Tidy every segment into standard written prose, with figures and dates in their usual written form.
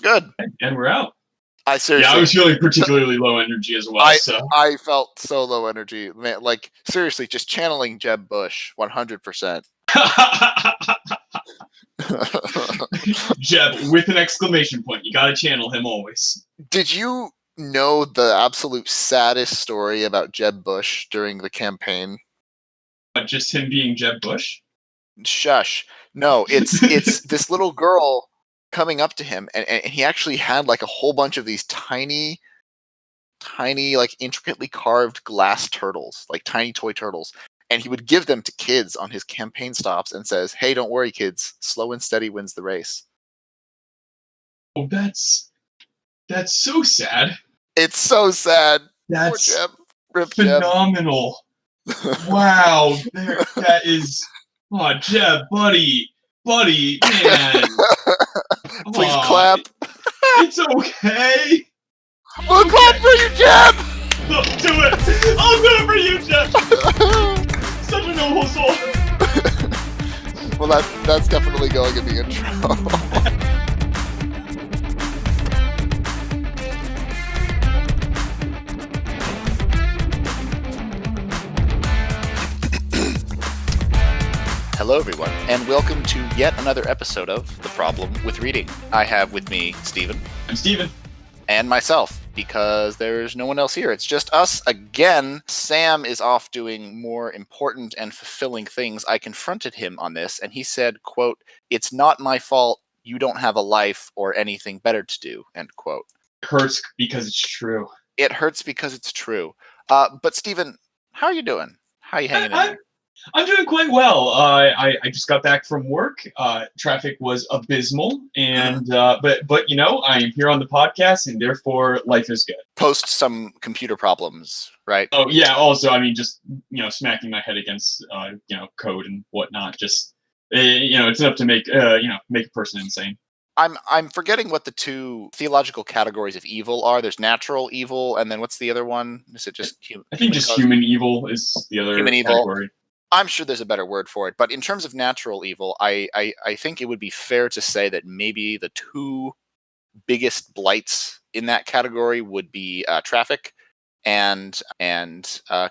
Good. And we're out. I seriously. Yeah, I was feeling particularly low energy as well. I felt so low energy, man. Like seriously, just channeling Jeb Bush, 100%. Jeb with an exclamation point. You got to channel him always. Did you know the absolute saddest story about Jeb Bush during the campaign? Just him being Jeb Bush? Shush. No, it's this little girl coming up to him, and he actually had like a whole bunch of these tiny, like intricately carved glass turtles, like tiny toy turtles. And he would give them to kids on his campaign stops and says, "Hey, don't worry, kids. Slow and steady wins the race." Oh, that's so sad. It's so sad. That's Poor Jeb. Rip phenomenal. Jeb. Wow, that is. Oh, Jeb, buddy, man. Please clap. It's okay. We'll clap for you, Jeb. I'll do it. I'll do it for you, Jeb. Such a noble soul. Well, that's definitely going in the intro. Hello, everyone, and welcome to yet another episode of The Problem with Reading. I have with me Stephen. I'm Stephen. And myself, because there's no one else here. It's just us again. Sam is off doing more important and fulfilling things. I confronted him on this, and he said, quote, "It's not my fault. You don't have a life or anything better to do," end quote. It hurts because it's true. It hurts because it's true. But Stephen, how are you doing? How are you hanging in there? I'm doing quite well. I just got back from work. Traffic was abysmal, and but you know, I am here on the podcast, and therefore life is good. Post some computer problems, right? Oh yeah. Also, I mean, just smacking my head against code and whatnot. Just it's enough to make make a person insane. I'm forgetting what the two theological categories of evil are. There's natural evil, and then what's the other one? Is it just human? I think just human evil is the other category. I'm sure there's a better word for it, but in terms of natural evil, I think it would be fair to say that maybe the two biggest blights in that category would be traffic and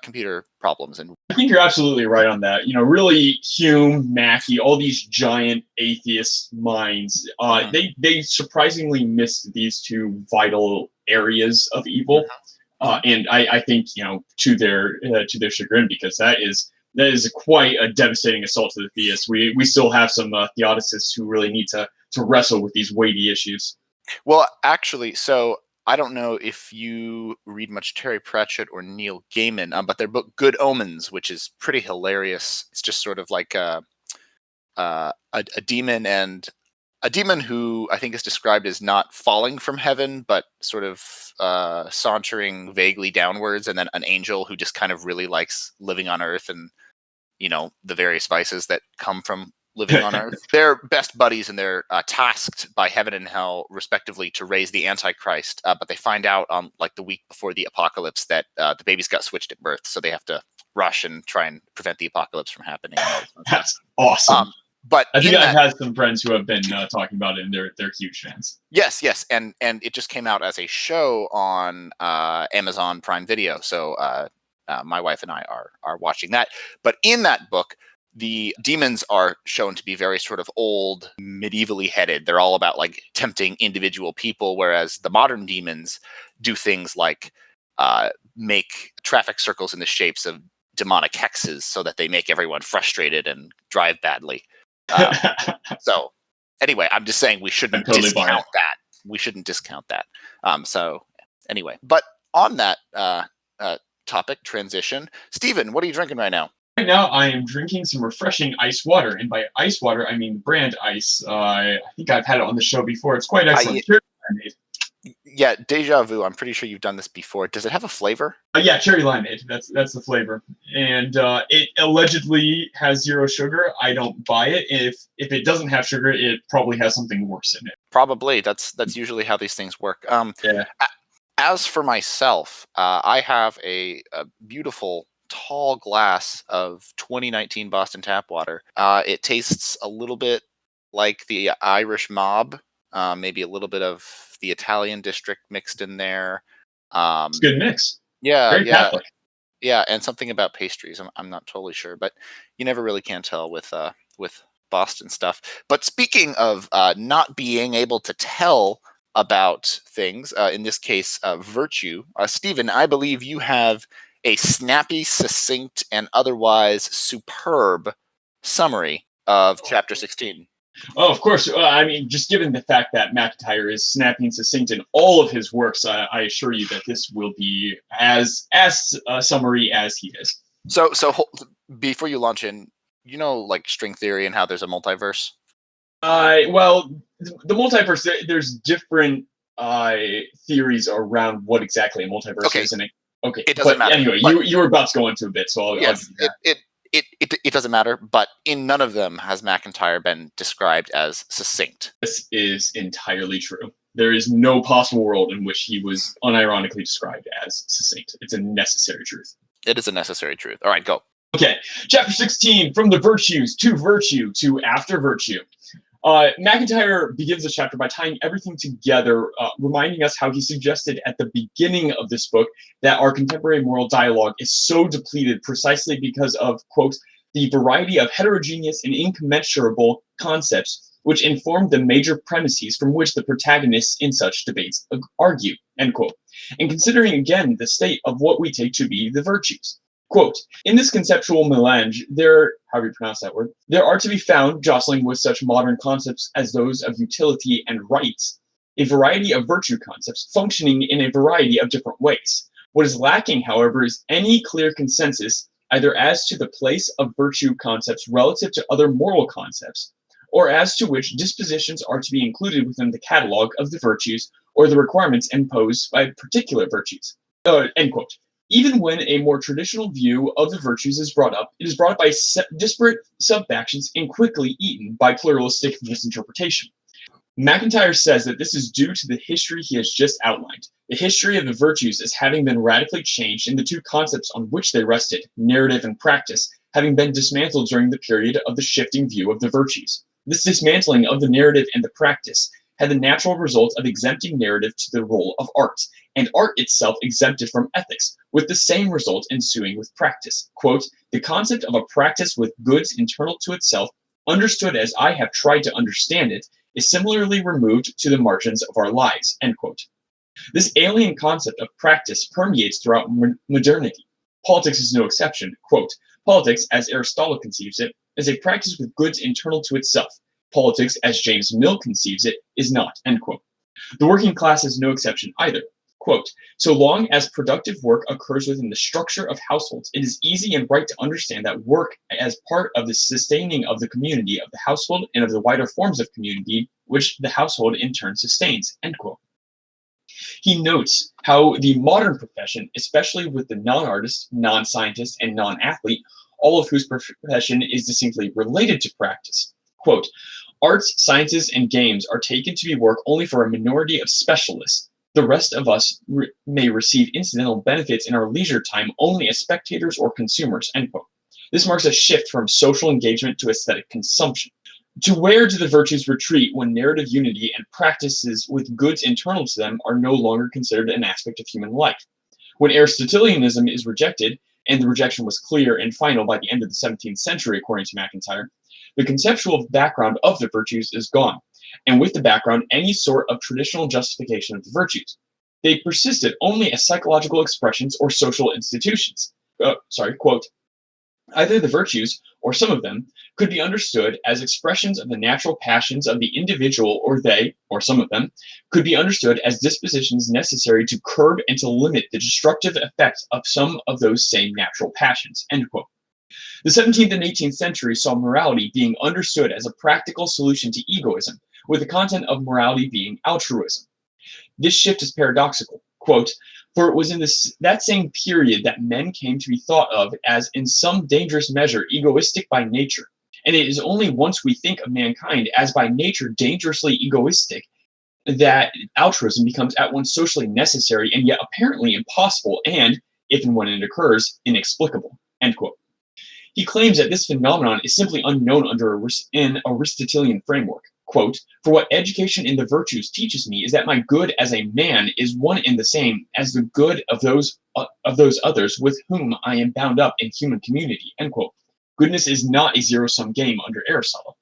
computer problems. And I think you're absolutely right on that. Really, Hume, Mackey, all these giant atheist minds, they surprisingly missed these two vital areas of evil, and I think to their chagrin, because that is quite a devastating assault to the theists. We still have some theodicists who really need to wrestle with these weighty issues. Well, actually, so I don't know if you read much Terry Pratchett or Neil Gaiman, but their book Good Omens, which is pretty hilarious. It's just sort of like a demon, and a demon who I think is described as not falling from heaven, but sort of sauntering vaguely downwards, and then an angel who just kind of really likes living on Earth and the various vices that come from living on Earth. They're best buddies, and they're tasked by heaven and hell, respectively, to raise the Antichrist. But they find out on like the week before the apocalypse that the babies got switched at birth, so they have to rush and try and prevent the apocalypse from happening. That's awesome. But I think I've had some friends who have been talking about it, and they're huge fans. Yes, and it just came out as a show on Amazon Prime Video. So my wife and I are watching that. But in that book, the demons are shown to be very sort of old, medievally headed. They're all about like tempting individual people, whereas the modern demons do things like make traffic circles in the shapes of demonic hexes so that they make everyone frustrated and drive badly. So anyway, I'm just saying we shouldn't discount that. We shouldn't discount that. So anyway, but on that topic transition, Stephen, what are you drinking right now? Right now, I am drinking some refreshing ice water, and by ice water, I mean brand ice. I think I've had it on the show before. It's quite excellent. Yeah, deja vu. I'm pretty sure you've done this before. Does it have a flavor? Yeah, cherry limeade. That's the flavor, and it allegedly has 0 sugar. I don't buy it. If it doesn't have sugar, it probably has something worse in it. Probably. That's usually how these things work. Yeah. As for myself, I have a beautiful tall glass of 2019 Boston tap water. It tastes a little bit like the Irish Mob maybe a little bit of the Italian district mixed in there. It's a good mix. Yeah, Very yeah, Catholic. yeah, and something about pastries. I'm not totally sure, but you never really can tell with Boston stuff. But speaking of not being able to tell about things, in this case, virtue, Stephen, I believe you have a snappy, succinct, and otherwise superb summary of chapter 16. Oh, of course. I mean, just given the fact that McIntyre is snappy and succinct in all of his works, I assure you that this will be as summary as he is. So before you launch in, like string theory and how there's a multiverse. Well, the multiverse. There's different theories around what exactly a multiverse Okay, is, and okay. it doesn't But matter. anyway, But you were about to go into a bit, so I'll give yes, you that. it doesn't matter. But in none of them has McIntyre been described as succinct. This is entirely true. There is no possible world in which he was unironically described as succinct. It's a necessary truth. It is a necessary truth. All right, go. Okay, chapter 16, from the virtues to virtue to after virtue. McIntyre begins the chapter by tying everything together, reminding us how he suggested at the beginning of this book that our contemporary moral dialogue is so depleted precisely because of, quote, the variety of heterogeneous and incommensurable concepts which inform the major premises from which the protagonists in such debates argue, end quote. And considering again the state of what we take to be the virtues. Quote, in this conceptual melange, however you pronounce that word, there are to be found, jostling with such modern concepts as those of utility and rights, a variety of virtue concepts functioning in a variety of different ways. What is lacking, however, is any clear consensus either as to the place of virtue concepts relative to other moral concepts, or as to which dispositions are to be included within the catalog of the virtues or the requirements imposed by particular virtues. End quote. Even when a more traditional view of the virtues is brought up, it is brought up by disparate sub-factions and quickly eaten by pluralistic misinterpretation. McIntyre says that this is due to the history he has just outlined. The history of the virtues as having been radically changed in the two concepts on which they rested, narrative and practice, having been dismantled during the period of the shifting view of the virtues. This dismantling of the narrative and the practice had the natural result of exempting narrative to the role of art, and art itself exempted from ethics, with the same result ensuing with practice. Quote, the concept of a practice with goods internal to itself, understood as I have tried to understand it, is similarly removed to the margins of our lives, end quote. This alien concept of practice permeates throughout modernity. Politics is no exception. Quote, politics, as Aristotle conceives it, is a practice with goods internal to itself. Politics, as James Mill conceives it, is not, end quote. The working class is no exception either. Quote, so long as productive work occurs within the structure of households, it is easy and right to understand that work as part of the sustaining of the community of the household and of the wider forms of community which the household in turn sustains, end quote. He notes how the modern profession, especially with the non-artist, non-scientist, and non-athlete, all of whose profession is distinctly related to practice. Quote, arts, sciences, and games are taken to be work only for a minority of specialists. The rest of us may receive incidental benefits in our leisure time only as spectators or consumers, end quote. This marks a shift from social engagement to aesthetic consumption. To where do the virtues retreat when narrative unity and practices with goods internal to them are no longer considered an aspect of human life? When Aristotelianism is rejected, and the rejection was clear and final by the end of the 17th century, according to McIntyre, the conceptual background of the virtues is gone, and with the background, any sort of traditional justification of the virtues. They persisted only as psychological expressions or social institutions. Quote, either the virtues, or some of them, could be understood as expressions of the natural passions of the individual, or they, or some of them, could be understood as dispositions necessary to curb and to limit the destructive effects of some of those same natural passions, end quote. The 17th and 18th century saw morality being understood as a practical solution to egoism, with the content of morality being altruism. This shift is paradoxical. Quote, for it was in that same period that men came to be thought of as in some dangerous measure egoistic by nature. And it is only once we think of mankind as by nature dangerously egoistic that altruism becomes at once socially necessary and yet apparently impossible and, if and when it occurs, inexplicable. End quote. He claims that this phenomenon is simply unknown under an Aristotelian framework. quote, "For what education in the virtues teaches me is that my good as a man is one and the same as the good of those others with whom I am bound up in human community," end quote. Goodness is not a zero-sum game under Aristotle.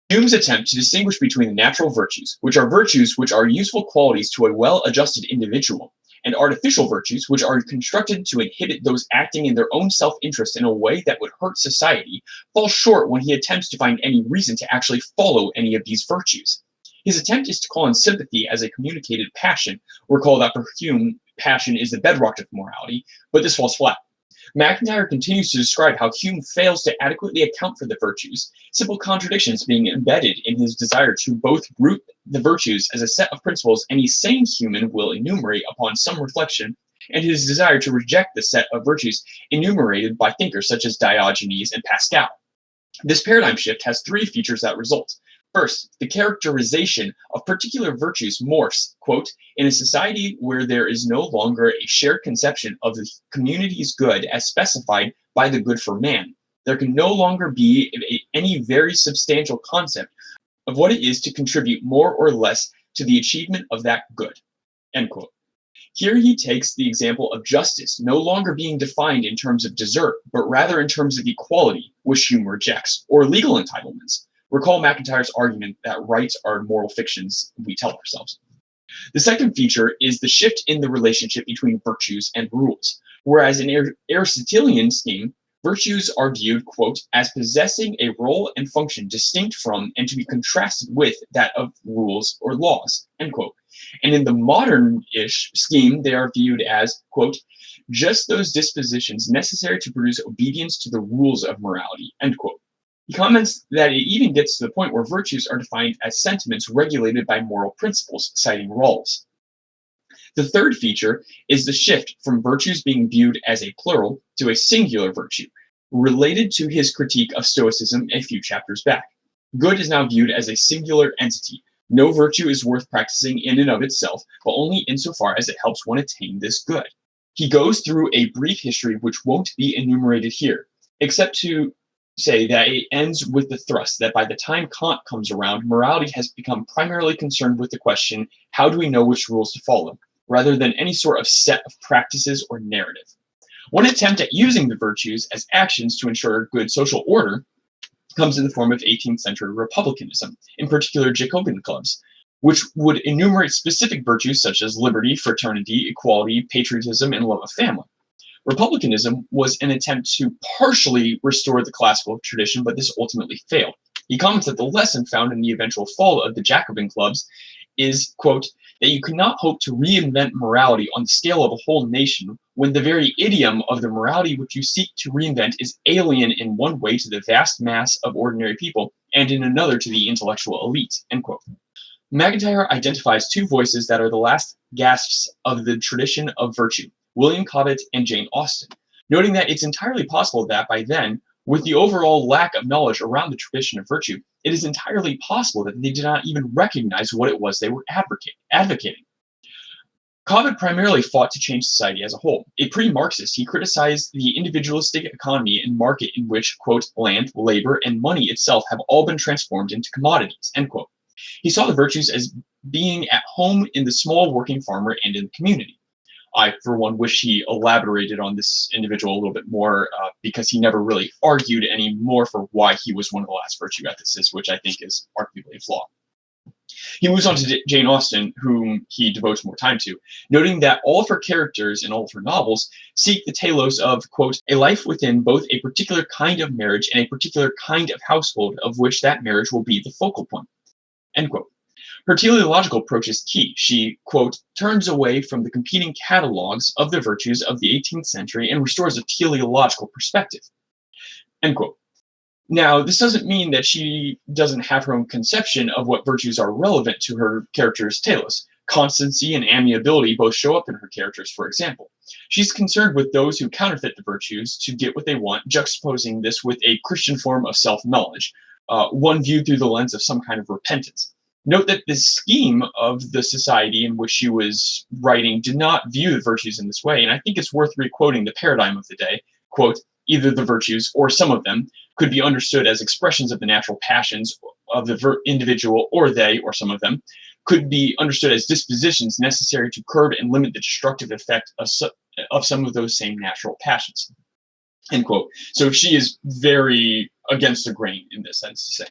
Hume's attempt to distinguish between the natural virtues which are useful qualities to a well-adjusted individual, and artificial virtues, which are constructed to inhibit those acting in their own self-interest in a way that would hurt society, falls short when he attempts to find any reason to actually follow any of these virtues. His attempt is to call in sympathy as a communicated passion. Recall that for Hume, passion is the bedrock of morality, but this falls flat. MacIntyre continues to describe how Hume fails to adequately account for the virtues, simple contradictions being embedded in his desire to both root the virtues as a set of principles any sane human will enumerate upon some reflection, and his desire to reject the set of virtues enumerated by thinkers such as Diogenes and Pascal. This paradigm shift has three features that result. First, the characterization of particular virtues morphs, quote, "in a society where there is no longer a shared conception of the community's good as specified by the good for man. There can no longer be any very substantial concept of what it is to contribute more or less to the achievement of that good," end quote. Here he takes the example of justice no longer being defined in terms of desert, but rather in terms of equality, which Hume rejects, or legal entitlements. Recall MacIntyre's argument that rights are moral fictions we tell ourselves. The second feature is the shift in the relationship between virtues and rules. Whereas in Aristotelian scheme, virtues are viewed, quote, "as possessing a role and function distinct from and to be contrasted with that of rules or laws," end quote. And in the modern-ish scheme, they are viewed as, quote, "just those dispositions necessary to produce obedience to the rules of morality," end quote. He comments that it even gets to the point where virtues are defined as sentiments regulated by moral principles, citing Rawls. The third feature is the shift from virtues being viewed as a plural to a singular virtue, related to his critique of Stoicism a few chapters back. Good is now viewed as a singular entity. No virtue is worth practicing in and of itself, but only insofar as it helps one attain this good. He goes through a brief history which won't be enumerated here, except to say that it ends with the thrust that by the time Kant comes around, morality has become primarily concerned with the question, how do we know which rules to follow, rather than any sort of set of practices or narrative. One attempt at using the virtues as actions to ensure good social order comes in the form of 18th century republicanism, in particular Jacobin clubs, which would enumerate specific virtues such as liberty, fraternity, equality, patriotism, and love of family. Republicanism was an attempt to partially restore the classical tradition, but this ultimately failed. He comments that the lesson found in the eventual fall of the Jacobin clubs is, quote, "that you cannot hope to reinvent morality on the scale of a whole nation when the very idiom of the morality which you seek to reinvent is alien in one way to the vast mass of ordinary people and in another to the intellectual elite," end quote. MacIntyre identifies two voices that are the last gasps of the tradition of virtue, William Cobbett and Jane Austen, noting that it's entirely possible that by then, with the overall lack of knowledge around the tradition of virtue, it is entirely possible that they did not even recognize what it was they were advocating. Cobbett primarily fought to change society as a whole. A pre-Marxist, he criticized the individualistic economy and market in which, quote, "land, labor, and money itself have all been transformed into commodities," end quote. He saw the virtues as being at home in the small working farmer and in the community. I, for one, wish he elaborated on this individual a little bit more because he never really argued any more for why he was one of the last virtue ethicists, which I think is arguably a flaw. He moves on to Jane Austen, whom he devotes more time to, noting that all of her characters in all of her novels seek the telos of, quote, "a life within both a particular kind of marriage and a particular kind of household of which that marriage will be the focal point," end quote. Her teleological approach is key. She, quote, "turns away from the competing catalogues of the virtues of the 18th century and restores a teleological perspective," end quote. Now, this doesn't mean that she doesn't have her own conception of what virtues are relevant to her character's telos. Constancy and amiability both show up in her characters, for example. She's concerned with those who counterfeit the virtues to get what they want, juxtaposing this with a Christian form of self-knowledge, one viewed through the lens of some kind of repentance. Note that the scheme of the society in which she was writing did not view the virtues in this way, and I think it's worth requoting the paradigm of the day, quote, "either the virtues, or some of them, could be understood as expressions of the natural passions of the individual, or they, or some of them, could be understood as dispositions necessary to curb and limit the destructive effect of some of those same natural passions. End quote. So she is very against the grain in this sense to say.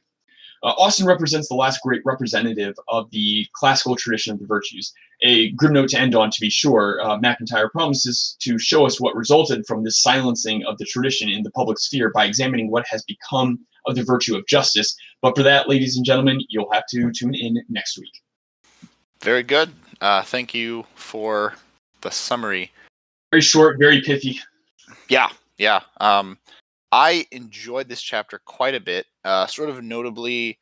Austen represents the last great representative of the classical tradition of the virtues. A grim note to end on, to be sure. MacIntyre promises to show us what resulted from this silencing of the tradition in the public sphere by examining what has become of the virtue of justice. But for that, ladies and gentlemen, you'll have to tune in next week. Very good. Thank you for the summary. Very short, very pithy. Yeah. I enjoyed this chapter quite a bit, sort of notably,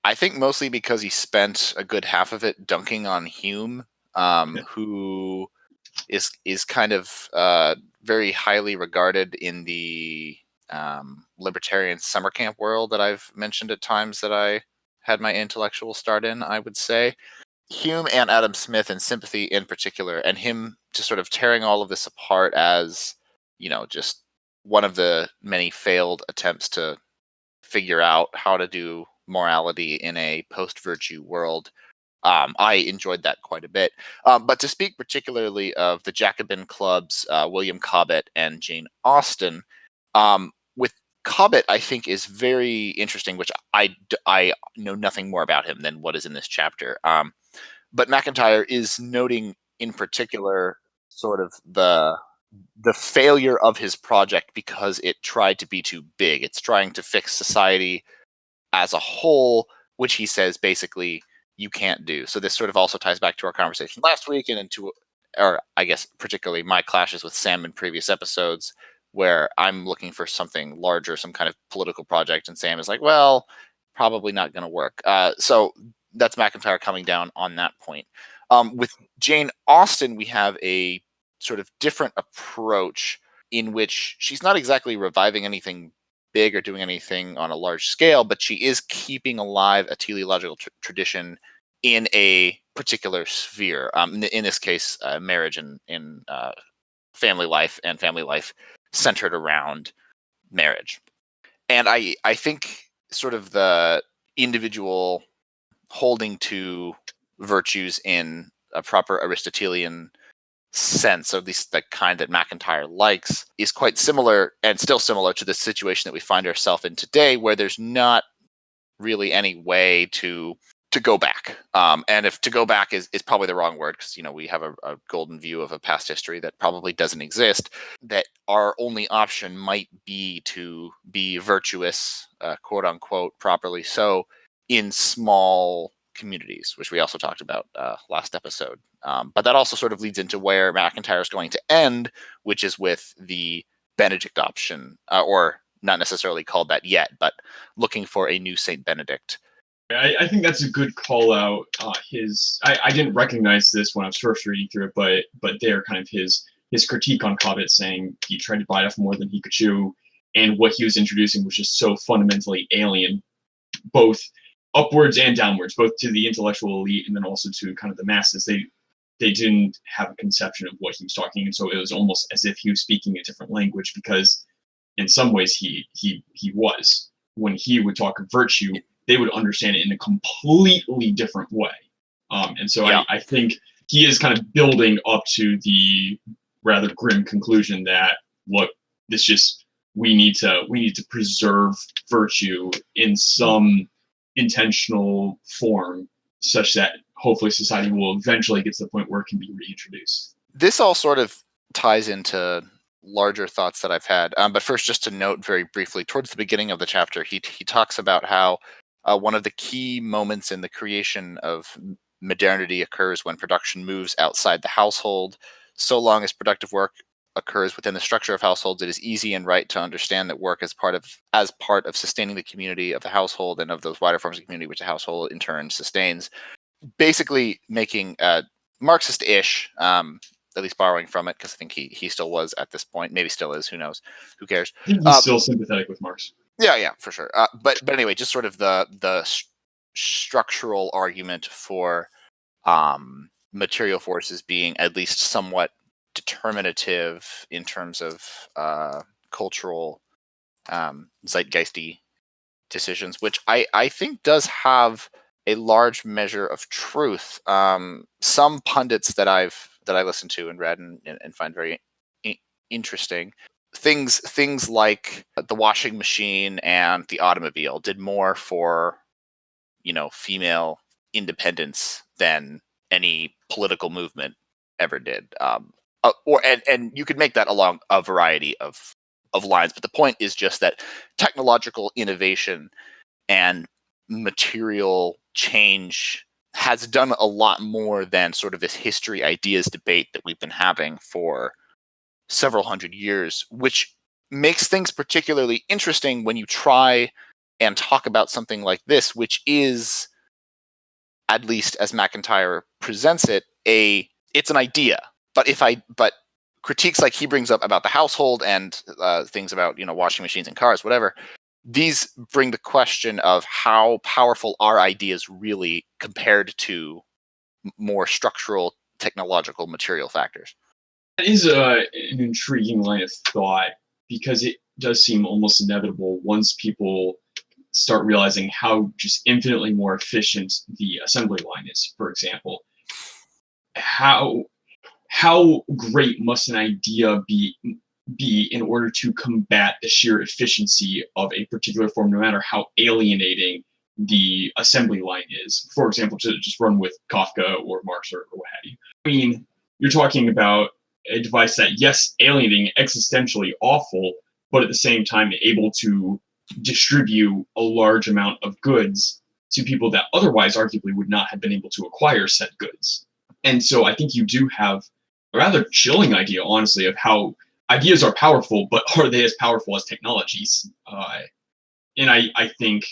I think mostly because he spent a good half of it dunking on Hume, who is kind of very highly regarded in the libertarian summer camp world that I've mentioned at times that I had my intellectual start in, I would say. Hume and Adam Smith and sympathy in particular, and him just sort of tearing all of this apart as, just one of the many failed attempts to figure out how to do morality in a post-virtue world. I enjoyed that quite a bit. But to speak particularly of the Jacobin clubs, William Cobbett and Jane Austen, with Cobbett, I think is very interesting, which I know nothing more about him than what is in this chapter. But MacIntyre is noting in particular sort of the failure of his project because it tried to be too big. It's trying to fix society as a whole, which he says basically you can't do. So this sort of also ties back to our conversation last week and into, or I guess particularly my clashes with Sam in previous episodes, where I'm looking for something larger, some kind of political project, and Sam is like, well, probably not going to work. So that's MacIntyre coming down on that point. With Jane Austen, we have a sort of different approach in which she's not exactly reviving anything big or doing anything on a large scale, but she is keeping alive a teleological tradition in a particular sphere. In this case, marriage and in family life, and family life centered around marriage. And I think sort of the individual holding to virtues in a proper Aristotelian sense, or at least the kind that MacIntyre likes, is quite similar and still similar to the situation that we find ourselves in today, where there's not really any way to go back. And if to go back is probably the wrong word, because we have a golden view of a past history that probably doesn't exist, that our only option might be to be virtuous, quote unquote, properly so, in small communities, which we also talked about last episode. But that also sort of leads into where MacIntyre is going to end, which is with the Benedict option, or not necessarily called that yet, but looking for a new Saint Benedict. I think that's a good call out. I didn't recognize this when I was first reading through it, but they're kind of his critique on Cobbett, saying he tried to bite off more than he could chew, and what he was introducing was just so fundamentally alien, both upwards and downwards, both to the intellectual elite and then also to kind of the masses. They didn't have a conception of what he was talking, and so it was almost as if he was speaking a different language, because in some ways he was. When he would talk of virtue, they would understand it in a completely different way. And so Yeah. I think he is kind of building up to the rather grim conclusion that, look, we need to preserve virtue in some intentional form, such that hopefully society will eventually get to the point where it can be reintroduced. This all sort of ties into larger thoughts that I've had. But first, just to note very briefly, towards the beginning of the chapter, he talks about how one of the key moments in the creation of modernity occurs when production moves outside the household. So long as productive work occurs within the structure of households, it is easy and right to understand that work as part of sustaining the community of the household and of those wider forms of community which the household in turn sustains. Basically, making Marxist-ish. At least borrowing from it, because I think he still was at this point, maybe still is, who knows, who cares. I think he's still sympathetic with Marx. Yeah, for sure. But anyway, just sort of the structural argument for material forces being at least somewhat determinative in terms of cultural zeitgeisty decisions, which I think does have a large measure of truth. Some pundits that I listened to and read and find very interesting, things like the washing machine and the automobile did more for female independence than any political movement ever did. And you could make that along a variety of lines, but the point is just that technological innovation and material change has done a lot more than sort of this history ideas debate that we've been having for several hundred years, which makes things particularly interesting when you try and talk about something like this, which is, at least as McIntyre presents it, it's an idea. But critiques like he brings up about the household and things about washing machines and cars, whatever, these bring the question of how powerful are ideas really compared to more structural, technological, material factors. That is an intriguing line of thought because it does seem almost inevitable once people start realizing how just infinitely more efficient the assembly line is, for example. How great must an idea be in order to combat the sheer efficiency of a particular form, no matter how alienating the assembly line is? For example, to just run with Kafka or Marx or what have you. I mean, you're talking about a device that, yes, alienating, existentially awful, but at the same time able to distribute a large amount of goods to people that otherwise arguably would not have been able to acquire said goods. And so I think you do have a rather chilling idea, honestly, of how ideas are powerful, but are they as powerful as technologies? And I think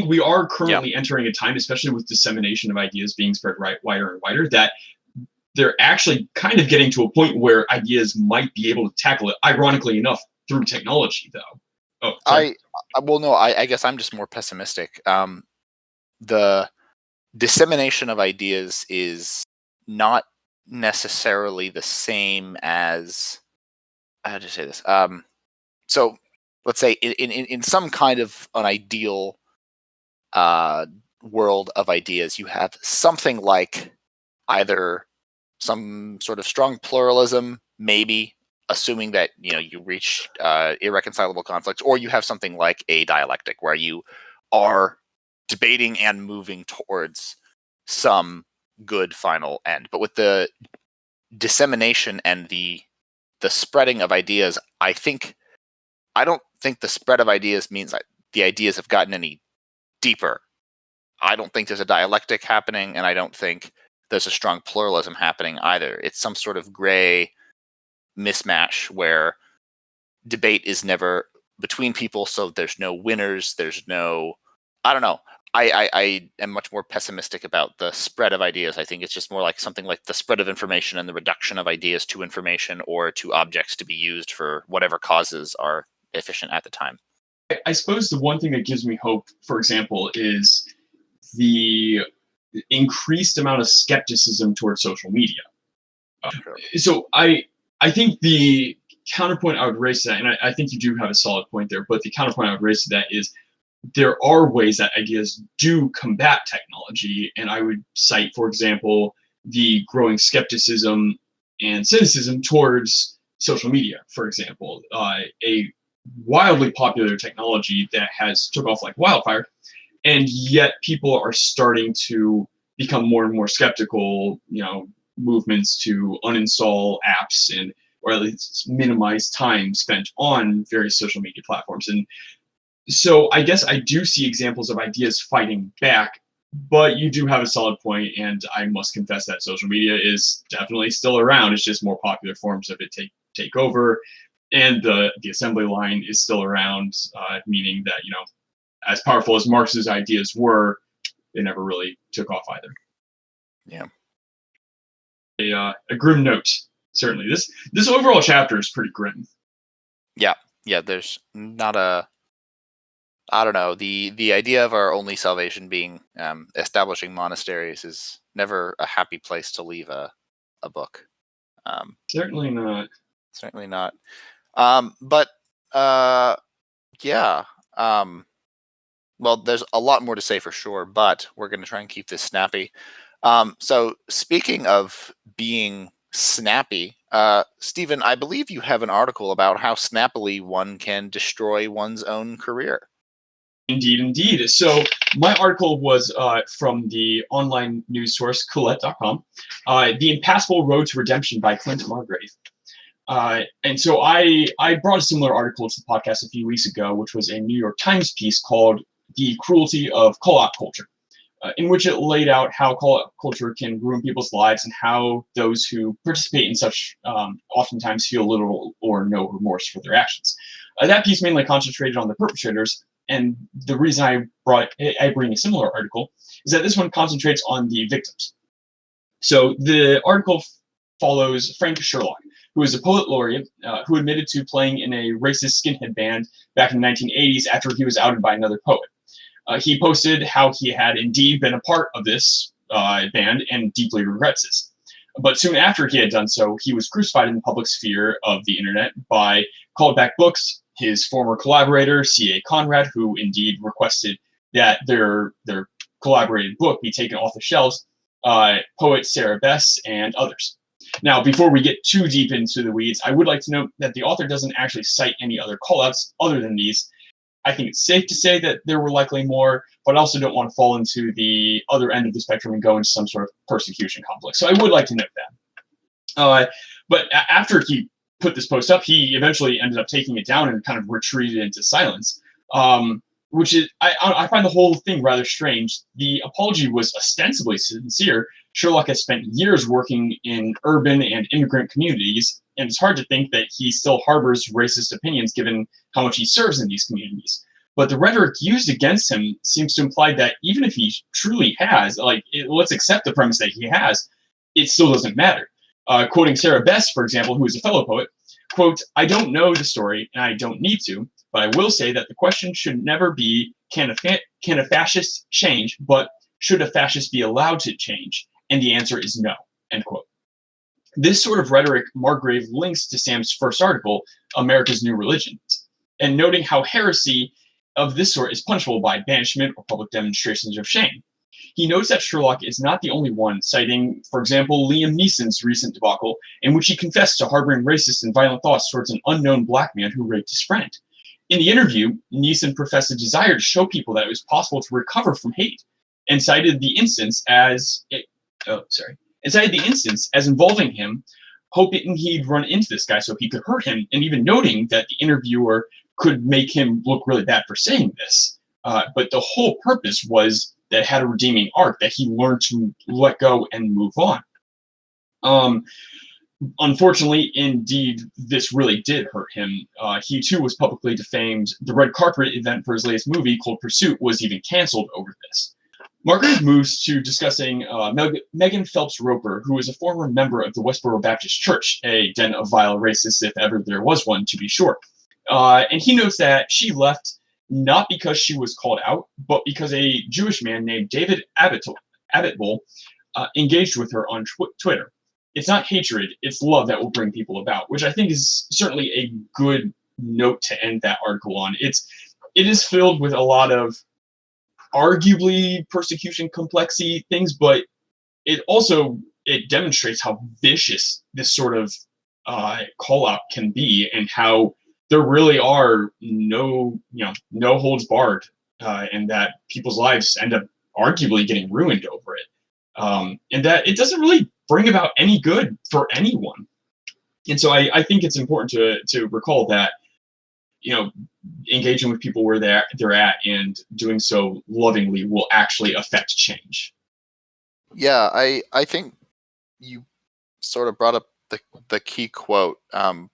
we are Yeah. currently entering a time, especially with dissemination of ideas being spread wider and wider, that they're actually kind of getting to a point where ideas might be able to tackle it, ironically enough, through technology, though. Oh, sorry. Well, no, I guess I'm just more pessimistic. The dissemination of ideas is not necessarily the same as, how to say this. So let's say in some kind of an ideal uh, world of ideas, you have something like either some sort of strong pluralism, maybe assuming that you reach irreconcilable conflicts, or you have something like a dialectic where you are debating and moving towards some good final end. But with the dissemination and the spreading of ideas, I don't think the spread of ideas means that the ideas have gotten any deeper. I don't think there's a dialectic happening, and I don't think there's a strong pluralism happening either. It's some sort of gray mismatch where debate is never between people, so there's no winners. There's no, I don't know. I am much more pessimistic about the spread of ideas. I think it's just more like something like the spread of information and the reduction of ideas to information or to objects to be used for whatever causes are efficient at the time. I suppose the one thing that gives me hope, for example, is the increased amount of skepticism towards social media. Sure. So I think the counterpoint I would raise to that, and I think you do have a solid point there, but the counterpoint I would raise to that is there are ways that ideas do combat technology, and I would cite, for example, the growing skepticism and cynicism towards social media, for example, a wildly popular technology that has took off like wildfire, and yet people are starting to become more and more skeptical. Movements to uninstall apps and or at least minimize time spent on various social media platforms. And so I guess I do see examples of ideas fighting back, but you do have a solid point, and I must confess that social media is definitely still around. It's just more popular forms of it take over, and the assembly line is still around, meaning that as powerful as Marx's ideas were, they never really took off either. Yeah. A grim note, certainly. This overall chapter is pretty grim. Yeah. There's not a, I don't know. The idea of our only salvation being establishing monasteries is never a happy place to leave a book. Certainly not. Certainly not. But yeah, Well, there's a lot more to say for sure, but we're going to try and keep this snappy. So, speaking of being snappy, Stephen, I believe you have an article about how snappily one can destroy one's own career. Indeed, indeed. So my article was from the online news source Colette.com, The Impassable Road to Redemption by Clint Margrave. And so I brought a similar article to the podcast a few weeks ago, which was a New York Times piece called The Cruelty of Call-Out Culture, in which it laid out how call-out culture can ruin people's lives and how those who participate in such oftentimes feel little or no remorse for their actions. That piece mainly concentrated on the perpetrators, and the reason I bring a similar article is that this one concentrates on the victims. So the article follows Frank Sherlock, who is a poet laureate who admitted to playing in a racist skinhead band back in the 1980s after he was outed by another poet. He posted how he had indeed been a part of this band and deeply regrets this. But soon after he had done so, he was crucified in the public sphere of the internet by Called Back Books, his former collaborator, C.A. Conrad, who indeed requested that their collaborated book be taken off the shelves, poet Sarah Bess, and others. Now, before we get too deep into the weeds, I would like to note that the author doesn't actually cite any other callouts other than these. I think it's safe to say that there were likely more, but I also don't want to fall into the other end of the spectrum and go into some sort of persecution complex. So I would like to note that. But after he put this post up, he eventually ended up taking it down and kind of retreated into silence, which is, I find the whole thing rather strange. The apology was ostensibly sincere. Sherlock has spent years working in urban and immigrant communities, and it's hard to think that he still harbors racist opinions given how much he serves in these communities. But the rhetoric used against him seems to imply that even if he truly has, let's accept the premise that he has, it still doesn't matter. Quoting Sarah Bess, for example, who is a fellow poet, quote, "I don't know the story and I don't need to, but I will say that the question should never be can a fascist change, but should a fascist be allowed to change? And the answer is no," end quote. This sort of rhetoric Margrave links to Sam's first article, America's New Religions, and noting how heresy of this sort is punishable by banishment or public demonstrations of shame. He notes that Sherlock is not the only one, citing, for example, Liam Neeson's recent debacle, in which he confessed to harboring racist and violent thoughts towards an unknown black man who raped his friend. In the interview, Neeson professed a desire to show people that it was possible to recover from hate, and cited the instance as involving him, hoping he'd run into this guy so he could hurt him, and even noting that the interviewer could make him look really bad for saying this. But the whole purpose was that it had a redeeming arc, that he learned to let go and move on. Unfortunately, indeed, this really did hurt him. He too was publicly defamed. The red carpet event for his latest movie, Cold Pursuit, was even canceled over this. Margaret moves to discussing Megan Phelps Roper, who is a former member of the Westboro Baptist Church, a den of vile racists, if ever there was one, to be sure. And he notes that she left not because she was called out, but because a Jewish man named David Abitbol engaged with her on Twitter. It's not hatred, it's love that will bring people about, which I think is certainly a good note to end that article on. It is filled with a lot of arguably persecution complexity things, but it demonstrates how vicious this sort of call out can be, and how there really are no holds barred, and that people's lives end up arguably getting ruined over it, and that it doesn't really bring about any good for anyone. And so I think it's important to recall that engaging with people where they're at and doing so lovingly will actually affect change. Yeah, I think you sort of brought up the key quote,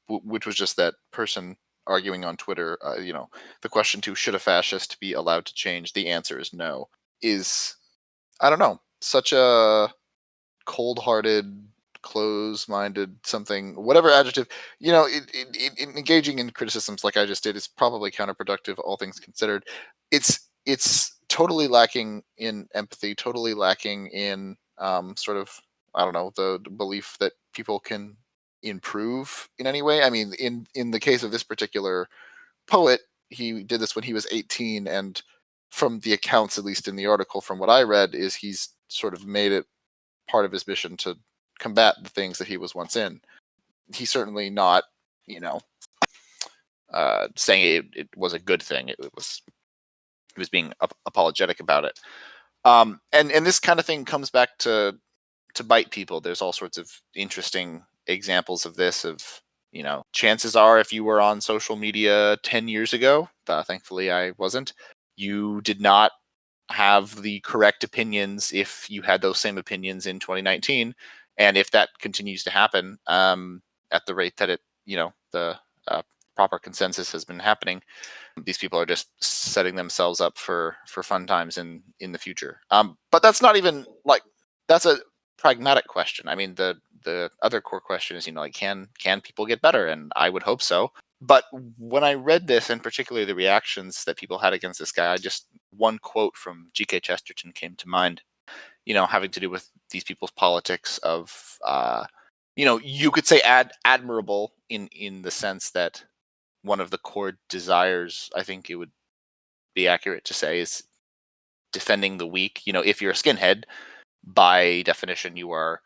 which was just that person arguing on Twitter. The question to should a fascist be allowed to change? The answer is no. Is, I don't know, such a cold-hearted, close-minded, something, whatever adjective. Engaging in criticisms like I just did is probably counterproductive, all things considered. It's totally lacking in empathy, totally lacking in sort of, I don't know, the belief that people can improve in any way. I mean, in the case of this particular poet, he did this when he was 18, and from the accounts, at least in the article, from what I read, is he's sort of made it part of his mission to combat the things that he was once in. He's certainly not, saying it was a good thing. It was he was being apologetic about it. And this kind of thing comes back to bite people. There's all sorts of interesting examples of this. Of chances are, if you were on social media 10 years ago, thankfully I wasn't, you did not have the correct opinions if you had those same opinions in 2019. And if that continues to happen at the rate that the proper consensus has been happening, these people are just setting themselves up for fun times in the future. But that's not even that's a pragmatic question. I mean, the other core question is, can people get better? And I would hope so. But when I read this, and particularly the reactions that people had against this guy, one quote from G.K. Chesterton came to mind, having to do with these people's politics of, you could say admirable in the sense that one of the core desires, I think it would be accurate to say, is defending the weak. If you're a skinhead, by definition, you are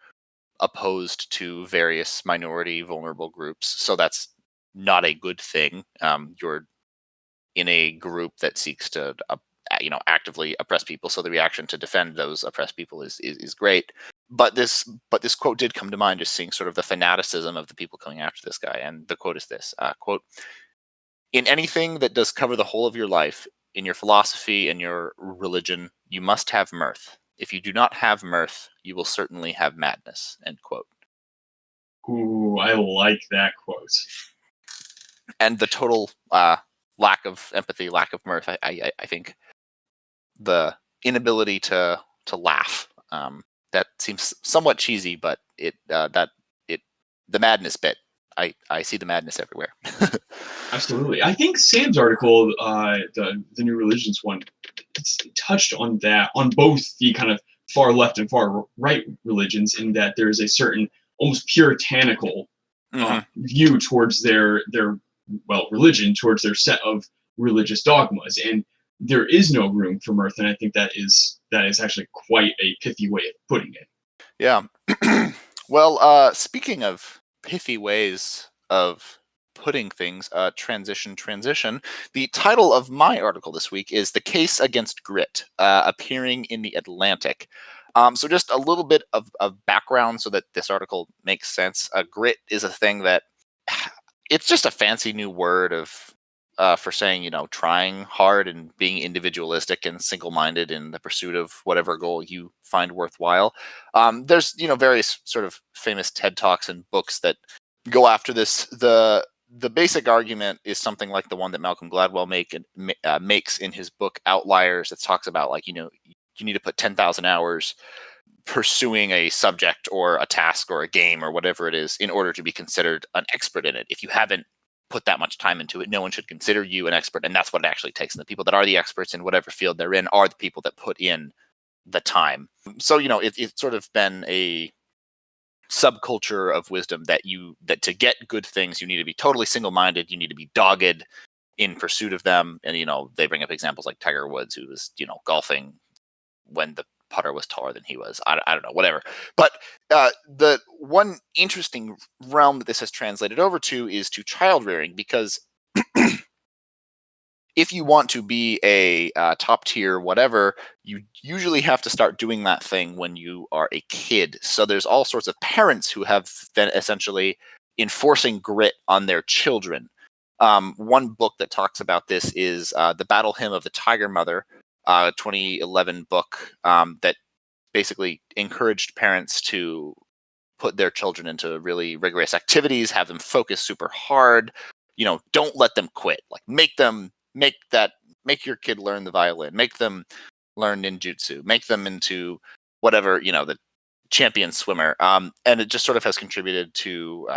opposed to various minority vulnerable groups. So that's not a good thing. You're in a group that seeks to, actively oppress people. So the reaction to defend those oppressed people is great. But this quote did come to mind, just seeing sort of the fanaticism of the people coming after this guy. And the quote is this, quote, "In anything that does cover the whole of your life, in your philosophy and your religion, you must have mirth. If you do not have mirth, you will certainly have madness." End quote. Ooh, I like that quote. And the total lack of empathy, lack of mirth. I think the inability to laugh. That seems somewhat cheesy, but the madness bit. I see the madness everywhere. Absolutely. I think Sam's article, the New Religions one, touched on that, on both the kind of far left and far right religions, in that there's a certain almost puritanical view towards their religion, towards their set of religious dogmas, and there is no room for mirth. And I think that is actually quite a pithy way of putting it. Yeah. Well, speaking of pithy ways of putting things, transition. The title of my article this week is "The Case Against Grit," appearing in the Atlantic. So just a little bit of background so that this article makes sense. Grit is a thing that it's just a fancy new word for saying, trying hard and being individualistic and single-minded in the pursuit of whatever goal you find worthwhile. There's, various sort of famous TED Talks and books that go after this. The basic argument is something like the one that Malcolm Gladwell makes in his book Outliers, that talks about, you need to put 10,000 hours pursuing a subject or a task or a game or whatever it is in order to be considered an expert in it. If you haven't put that much time into it, no one should consider you an expert. And that's what it actually takes. And the people that are the experts in whatever field they're in are the people that put in the time. So, it's sort of been a subculture of wisdom that to get good things, you need to be totally single-minded. You need to be dogged in pursuit of them. And, they bring up examples like Tiger Woods, who was, golfing when the putter was taller than he was. I don't know, whatever. But the one interesting realm that this has translated over to is to child rearing, because if you want to be a top tier whatever, you usually have to start doing that thing when you are a kid. So there's all sorts of parents who have been essentially enforcing grit on their children. One book that talks about this is The Battle Hymn of the Tiger Mother, 2011 book that basically encouraged parents to put their children into really rigorous activities, have them focus super hard. Don't let them quit. Make your kid learn the violin, make them learn ninjutsu, make them into whatever, the champion swimmer. And it just sort of has contributed to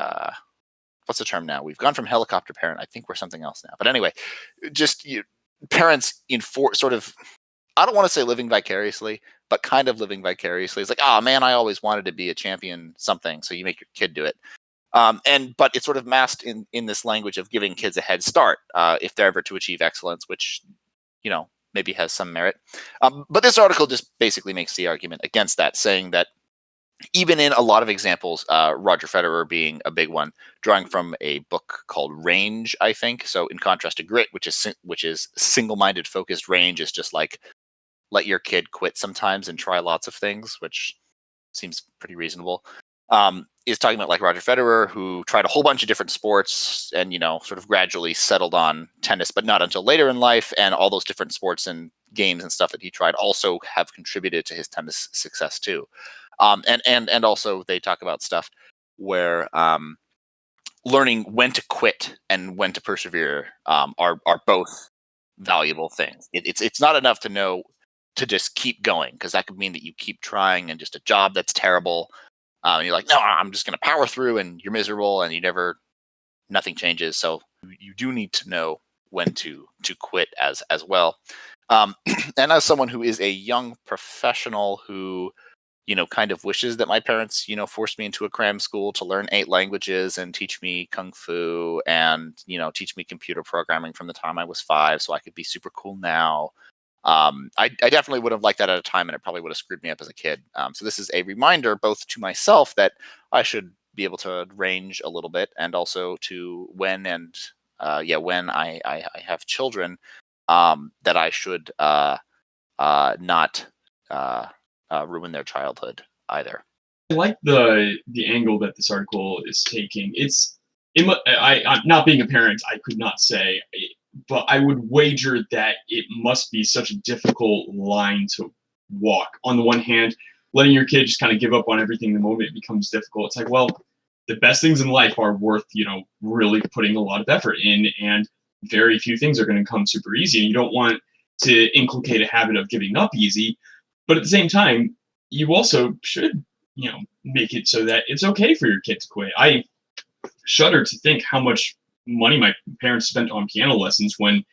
what's the term now? We've gone from helicopter parent. I think we're something else now. But anyway, just parents sort of, I don't want to say living vicariously, but kind of living vicariously. It's like, oh man, I always wanted to be a champion something. So you make your kid do it. But it's sort of masked in this language of giving kids a head start if they're ever to achieve excellence, which maybe has some merit. But this article just basically makes the argument against that, saying that even in a lot of examples, Roger Federer being a big one, drawing from a book called Range, I think. So in contrast to Grit, which is single-minded focused, Range is just like let your kid quit sometimes and try lots of things, which seems pretty reasonable. Is talking about like Roger Federer, who tried a whole bunch of different sports and sort of gradually settled on tennis, but not until later in life. And all those different sports and games and stuff that he tried also have contributed to his tennis success too. And also they talk about stuff where learning when to quit and when to persevere are both valuable things. It's not enough to know to just keep going, because that could mean that you keep trying and just a job that's terrible. You're like, no, I'm just going to power through, and you're miserable, and nothing changes. So you do need to know when to quit as well. And as someone who is a young professional who kind of wishes that my parents, forced me into a cram school to learn 8 languages and teach me kung fu and, teach me computer programming from the time I was 5 so I could be super cool now. I definitely would have liked that at a time, and it probably would have screwed me up as a kid. So this is a reminder both to myself that I should be able to range a little bit, and also to when I have children, that I should not ruin their childhood either. I like the angle that this article is taking. I'm not being a parent, I could not say, but I would wager that it must be such a difficult line to walk. On the one hand, letting your kid just kind of give up on everything the moment it becomes difficult. It's like, well, the best things in life are worth, really putting a lot of effort in, and very few things are going to come super easy. And you don't want to inculcate a habit of giving up easy, but at the same time, you also should, make it so that it's okay for your kid to quit. I shudder to think how much money my parents spent on piano lessons when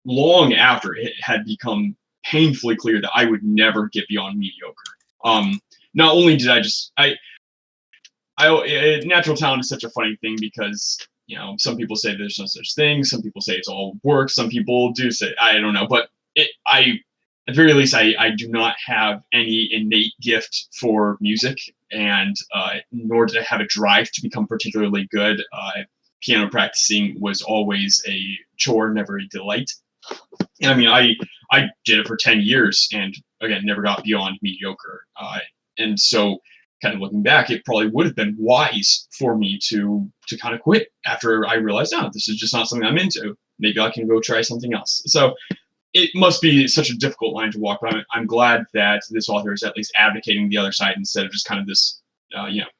long after it had become painfully clear that I would never get beyond mediocre. Not only did natural talent is such a funny thing because some people say there's no such thing, some people say it's all work, some people do say I don't know, but at the very least I do not have any innate gift for music, and nor did I have a drive to become particularly good. Piano practicing was always a chore, never a delight. And I mean, I did it for 10 years and again never got beyond mediocre. And so kind of looking back, it probably would have been wise for me to kind of quit after I realized, oh, this is just not something I'm into. Maybe I can go try something else. So it must be such a difficult line to walk, but I'm glad that this author is at least advocating the other side instead of just kind of this,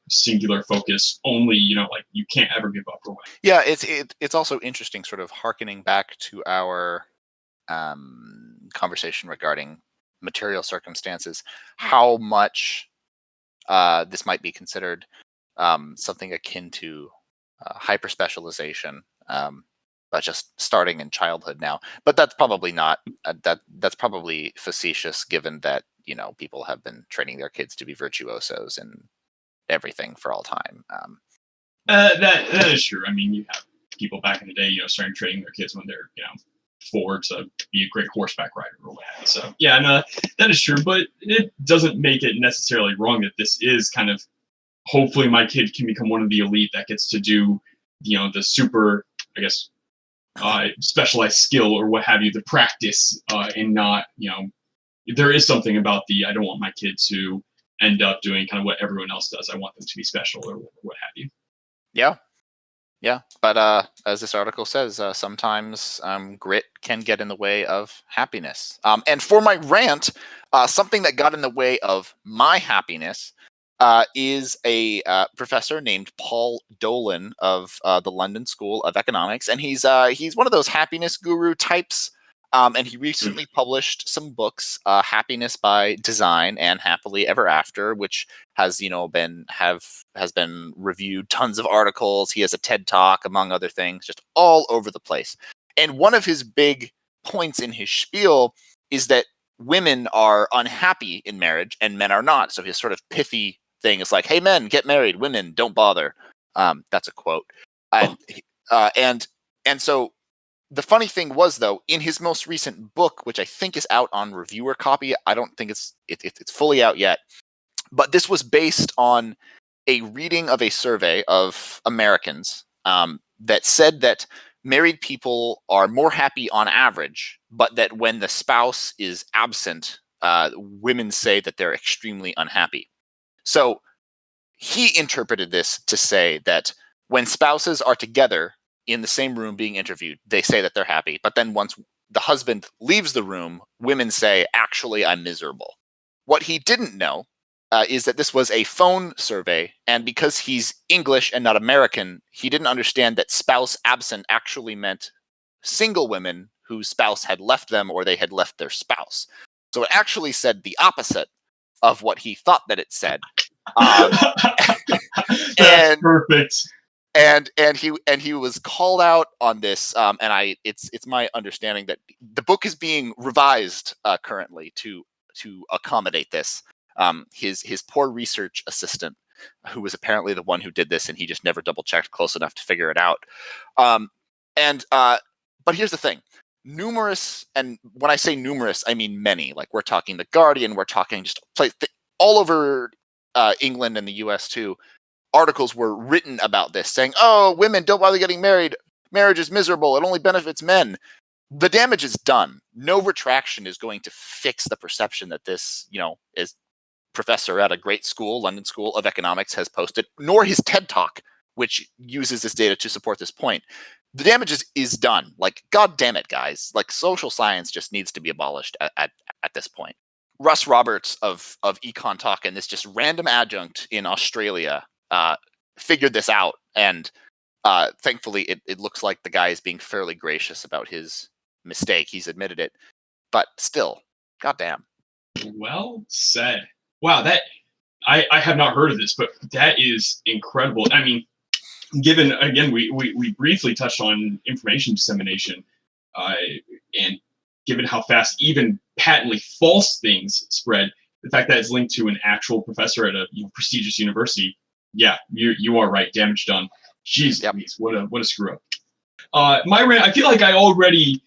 singular focus only, like you can't ever give up or what. Yeah, it's also interesting, sort of harkening back to our conversation regarding material circumstances, how much this might be considered something akin to hyper specialization, but just starting in childhood now. But that's probably not that's probably facetious, given that people have been training their kids to be virtuosos and everything for all time. That is true. I mean, you have people back in the day, starting training their kids when they're 4 to be a great horseback rider or what have you. So yeah, and that is true, but it doesn't make it necessarily wrong that this is kind of, hopefully my kid can become one of the elite that gets to do the super, I guess, specialized skill or what have you, the practice, and not there is something about I don't want my kid to end up doing kind of what everyone else does. I want them to be special or what have you. Yeah, but as this article says, sometimes grit can get in the way of happiness. And for my rant, something that got in the way of my happiness is a professor named Paul Dolan of the London School of Economics, and he's one of those happiness guru types. And he recently published some books, "Happiness by Design" and "Happily Ever After," which has been reviewed, tons of articles. He has a TED Talk, among other things, just all over the place. And one of his big points in his spiel is that women are unhappy in marriage and men are not. So his sort of pithy thing is like, "Hey, men, get married. Women, don't bother." That's a quote. And and so the funny thing was, though, in his most recent book, which I think is out on reviewer copy, I don't think it's fully out yet, but this was based on a reading of a survey of Americans that said that married people are more happy on average, but that when the spouse is absent, women say that they're extremely unhappy. So he interpreted this to say that when spouses are together in the same room being interviewed, they say that they're happy. But then once the husband leaves the room, women say, actually, I'm miserable. What he didn't know is that this was a phone survey. And because he's English and not American, he didn't understand that spouse absent actually meant single women whose spouse had left them or they had left their spouse. So it actually said the opposite of what he thought that it said. That's perfect. And he was called out on this, and it's my understanding that the book is being revised currently to accommodate this. His poor research assistant, who was apparently the one who did this, and he just never double checked close enough to figure it out. But here's the thing: numerous, and when I say numerous, I mean many. Like we're talking The Guardian, we're talking just all over England and the U.S. too. Articles were written about this, saying, "Oh, women don't bother getting married. Marriage is miserable. It only benefits men." The damage is done. No retraction is going to fix the perception that this, is professor at a great school, London School of Economics, has posted, nor his TED Talk, which uses this data to support this point. The damage is done. Like, God damn it, guys. Like, social science just needs to be abolished at this point. Russ Roberts of Econ Talk and this just random adjunct in Australia figured this out, and thankfully it looks like the guy is being fairly gracious about his mistake. He's admitted it, but still, goddamn. Well said. Wow, that I have not heard of this, but that is incredible. I mean, given again, we briefly touched on information dissemination, and given how fast even patently false things spread, the fact that it's linked to an actual professor at a prestigious university, yeah, you are right. Damage done. Jeez, Yep. What a screw up. My rant. I feel like I already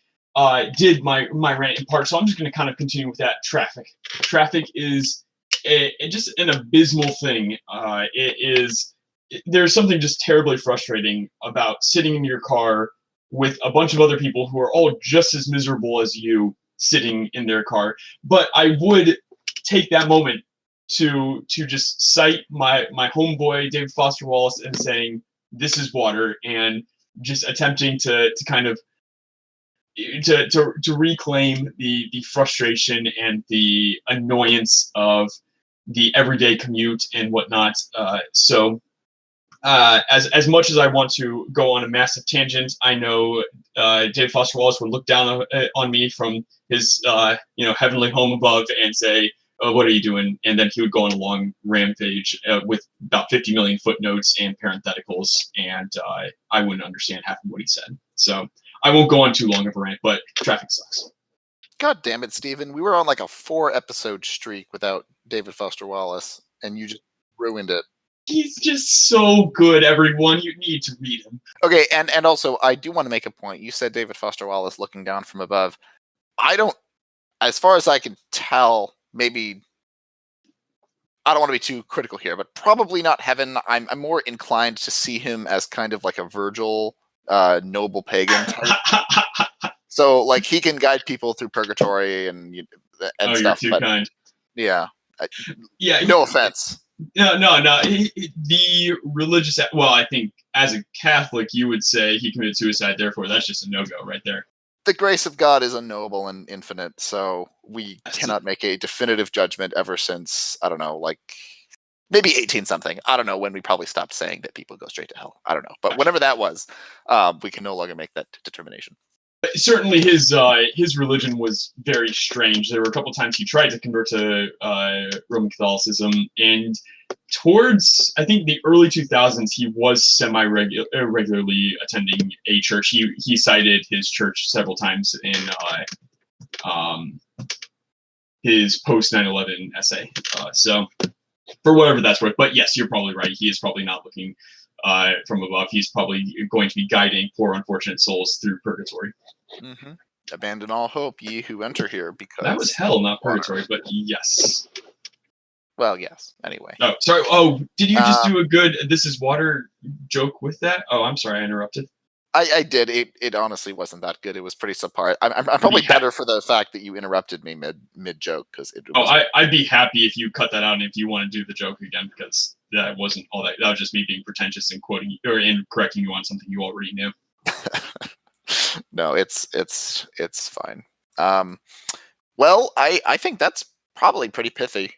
did my rant in part, so I'm just going to kind of continue with that. Traffic is just an abysmal thing. There's something just terribly frustrating about sitting in your car with a bunch of other people who are all just as miserable as you sitting in their car. But I would take that moment to just cite my homeboy David Foster Wallace and saying this is water, and just attempting to kind of to reclaim the frustration and the annoyance of the everyday commute and whatnot. As much as I want to go on a massive tangent, I know David Foster Wallace would look down on me from his heavenly home above and say, "Oh, what are you doing?" And then he would go on a long rampage with about 50 million footnotes and parentheticals, and I wouldn't understand half of what he said. So I won't go on too long of a rant, but traffic sucks. God damn it, Stephen. We were on like a 4-episode streak without David Foster Wallace, and you just ruined it. He's just so good, everyone. You need to read him. Okay, and also, I do want to make a point. You said David Foster Wallace looking down from above. I don't, as far as I can tell, maybe, I don't want to be too critical here, but probably not heaven. I'm more inclined to see him as kind of like a Virgil, noble pagan type. So, like, he can guide people through purgatory and stuff. You're too kind. Yeah. Yeah. No offense. No. The religious. Well, I think as a Catholic, you would say he committed suicide. Therefore, that's just a no-go right there. The grace of God is unknowable and infinite, so we cannot make a definitive judgment ever since, I don't know, like maybe 18-something. I don't know when we probably stopped saying that people go straight to hell. I don't know. But whenever that was, we can no longer make that determination. Certainly his religion was very strange. There were a couple times he tried to convert to Roman Catholicism, and towards, I think, the early 2000s, he was regularly attending a church. He cited his church several times in his post 9/11 essay. So for whatever that's worth, but yes, you're probably right. He is probably not looking from above. He's probably going to be guiding poor unfortunate souls through purgatory. Mm-hmm. Abandon all hope, ye who enter here, because That was hell, not water. purgatory, but yes. Well, yes. Anyway. Oh, sorry. Oh, did you just do a good "this is water" joke with that? Oh, I'm sorry, I interrupted. I did. It honestly wasn't that good. It was pretty subpar. I'm probably better for the fact that you interrupted me mid joke because it. Oh, I'd be happy if you cut that out and if you want to do the joke again, because that wasn't all that. That was just me being pretentious and quoting or in correcting you on something you already knew. No, it's fine. Well, I think that's probably pretty pithy.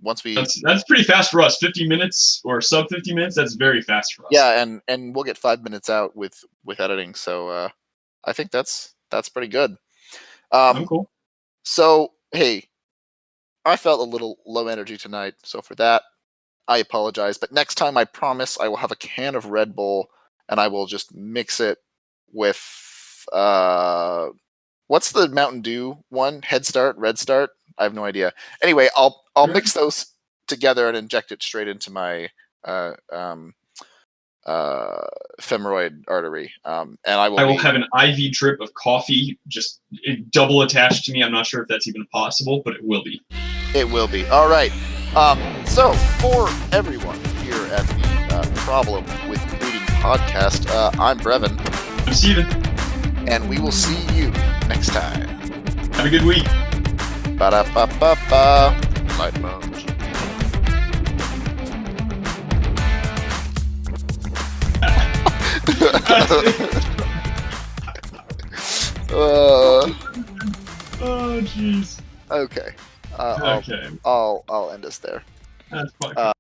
Once we that's pretty fast for us. 50 minutes or sub 50 minutes. That's very fast for us. Yeah, and we'll get 5 minutes out with editing. So I think that's pretty good. I'm cool. So hey, I felt a little low energy tonight. So for that, I apologize. But next time, I promise I will have a can of Red Bull and I will just mix it with what's the Mountain Dew one? Head Start, Red Start? I have no idea. Anyway, I'll mix those together and inject it straight into my femoral artery. And I will have an IV drip of coffee just double attached to me. I'm not sure if that's even possible, but it will be. It will be. All right. So for everyone here at the Problem with Reading podcast, I'm Brevin. I'm Stephen. And we will see you next time. Have a good week. Ba-da-ba-ba-ba. Light moans. Oh jeez. Okay. Okay. I'll end us there. That's fine.